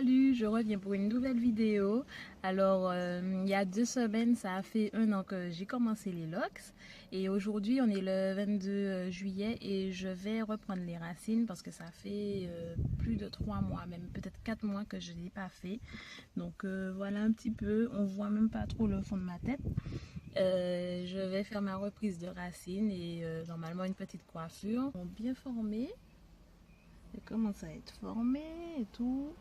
Salut, je reviens pour une nouvelle vidéo. Alors, il y a 2 semaines, ça a fait 1 an que j'ai commencé les locks. Et aujourd'hui, on est le 22 juillet et je vais reprendre les racines parce que ça fait plus de 3 mois, même peut-être 4 mois que je ne l'ai pas fait. Donc voilà un petit peu, on voit même pas trop le fond de ma tête. Je vais faire ma reprise de racines et normalement une petite coiffure. Bien formé, elle commence à être formée et tout.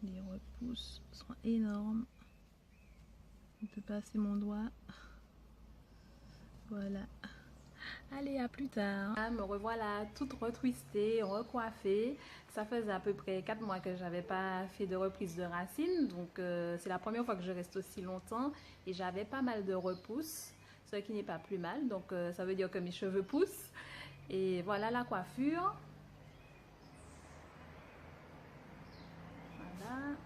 Les repousses sont énormes. On peut passer mon doigt. Voilà. Allez, à plus tard. Ah, me revoilà toute retwistée, recoiffée. Ça faisait à peu près 4 mois que j'avais pas fait de reprise de racines. Donc, c'est la première fois que je reste aussi longtemps. Et j'avais pas mal de repousses, ce qui n'est pas plus mal. Donc, ça veut dire que mes cheveux poussent. Et voilà la coiffure. Voilà.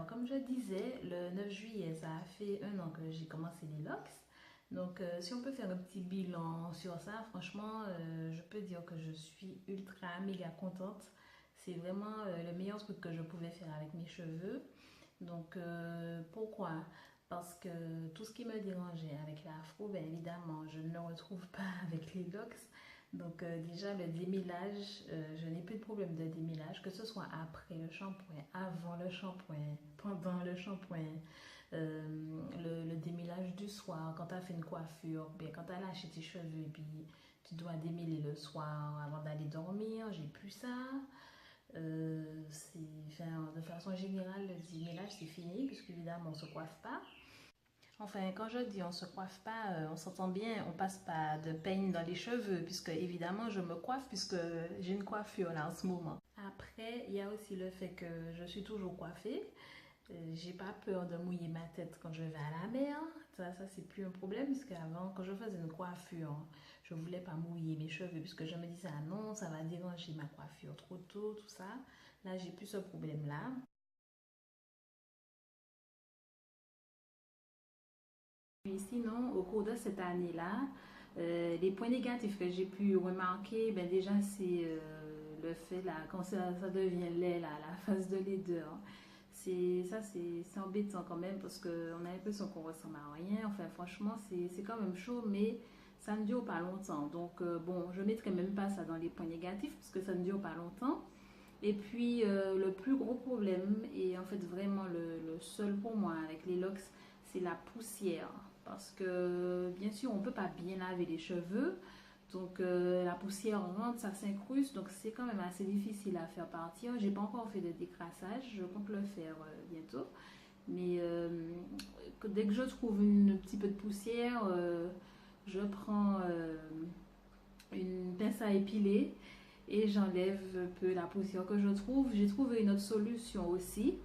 Comme je disais, le 9 juillet, ça a fait 1 an que j'ai commencé les locks. Donc, si on peut faire un petit bilan sur ça, franchement, je peux dire que je suis ultra méga contente. C'est vraiment le meilleur truc que je pouvais faire avec mes cheveux. Donc, pourquoi? Parce que tout ce qui me dérangeait avec l'afro, bien évidemment, je ne le retrouve pas avec les locks. Donc déjà le démêlage, je n'ai plus de problème de démêlage, que ce soit après le shampoing, avant le shampoing, pendant le shampoing, le démêlage du soir, quand tu as fait une coiffure, bien, quand tu as lâché tes cheveux et puis tu dois démêler le soir avant d'aller dormir, j'ai plus ça. Enfin, de façon générale, le démêlage c'est fini, puisque évidemment on ne se coiffe pas. Enfin, quand je dis on se coiffe pas, on s'entend bien, on passe pas de peigne dans les cheveux, puisque évidemment je me coiffe, puisque j'ai une coiffure là en ce moment. Après, il y a aussi le fait que je suis toujours coiffée. J'ai pas peur de mouiller ma tête quand je vais à la mer. Ça c'est plus un problème, puisque avant, quand je faisais une coiffure, je voulais pas mouiller mes cheveux, puisque je me disais, ah non, ça va déranger ma coiffure trop tôt, tout ça. Là, j'ai plus ce problème-là. Puis sinon, au cours de cette année-là, les points négatifs que j'ai pu remarquer, ben déjà c'est le fait là, quand ça devient laid là, la phase de laideur. C'est embêtant quand même parce qu'on a l'impression qu'on ressemble à rien. Enfin franchement c'est quand même chaud, mais ça ne dure pas longtemps. Donc bon, je ne mettrai même pas ça dans les points négatifs parce que ça ne dure pas longtemps. Et puis le plus gros problème, et en fait vraiment le seul pour moi avec les locks, c'est la poussière. Parce que bien sûr, on ne peut pas bien laver les cheveux. Donc la poussière rentre, ça s'incruste. Donc c'est quand même assez difficile à faire partir. J'ai pas encore fait de décrassage. Je compte le faire bientôt. Mais dès que je trouve un petit peu de poussière, je prends une pince à épiler et j'enlève un peu la poussière que je trouve. J'ai trouvé une autre solution aussi.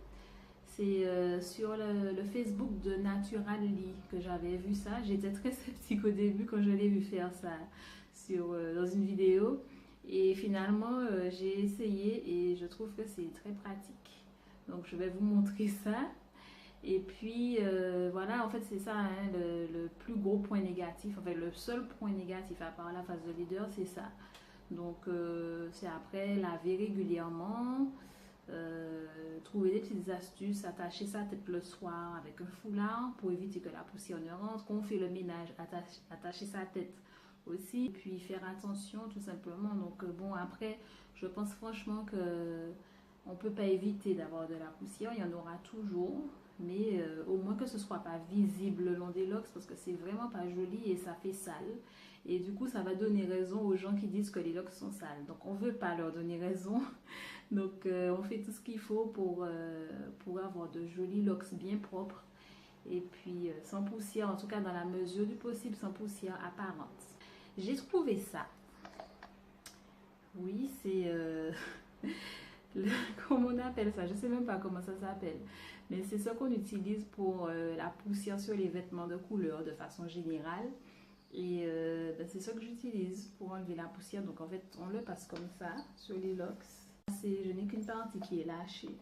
C'est sur le Facebook de Naturally que j'avais vu ça. J'étais très sceptique au début quand je l'ai vu faire ça dans une vidéo. Et finalement, j'ai essayé et je trouve que c'est très pratique. Donc, je vais vous montrer ça. Et puis, voilà, en fait, c'est ça, hein, le plus gros point négatif. En fait, le seul point négatif à part la phase de leader, c'est ça. Donc, c'est après laver régulièrement, trouver des petites astuces, attacher sa tête le soir avec un foulard pour éviter que la poussière ne rentre. Quand on fait le ménage, attacher sa tête aussi. Et puis, faire attention tout simplement. Donc, bon, après, je pense franchement que on ne peut pas éviter d'avoir de la poussière, il y en aura toujours. Mais au moins que ce soit pas visible le long des locks parce que c'est vraiment pas joli et ça fait sale. Et du coup, ça va donner raison aux gens qui disent que les locks sont sales. Donc, on veut pas leur donner raison. Donc, on fait tout ce qu'il faut pour avoir de jolis locks bien propres. Et puis, sans poussière, en tout cas dans la mesure du possible, sans poussière apparente. J'ai trouvé ça. Oui, c'est... comment on appelle ça? Je sais même pas comment ça s'appelle. Mais c'est ce qu'on utilise pour la poussière sur les vêtements de couleur de façon générale. Et ben, c'est ça que j'utilise pour enlever la poussière. Donc en fait, on le passe comme ça sur les locks. Je n'ai qu'une partie qui est lâchée.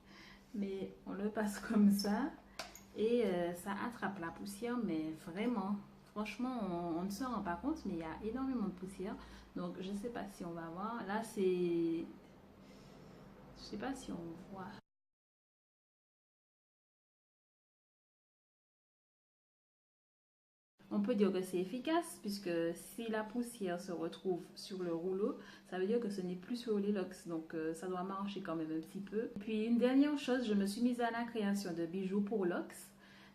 Mais on le passe comme ça. Et ça attrape la poussière, mais vraiment, Franchement, on ne se rend pas compte, mais il y a énormément de poussière. Donc, je ne sais pas si on va voir. Là, c'est... Je sais pas si on voit. On peut dire que c'est efficace puisque si la poussière se retrouve sur le rouleau, ça veut dire que ce n'est plus sur les locks. Donc ça doit marcher quand même un petit peu. Puis une dernière chose, je me suis mise à la création de bijoux pour locks.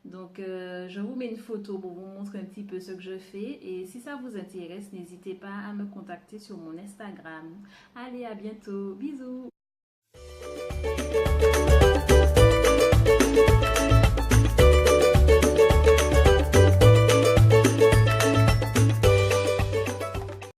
Donc je vous mets une photo pour vous montrer un petit peu ce que je fais. Et si ça vous intéresse, n'hésitez pas à me contacter sur mon Instagram. Allez, à bientôt. Bisous.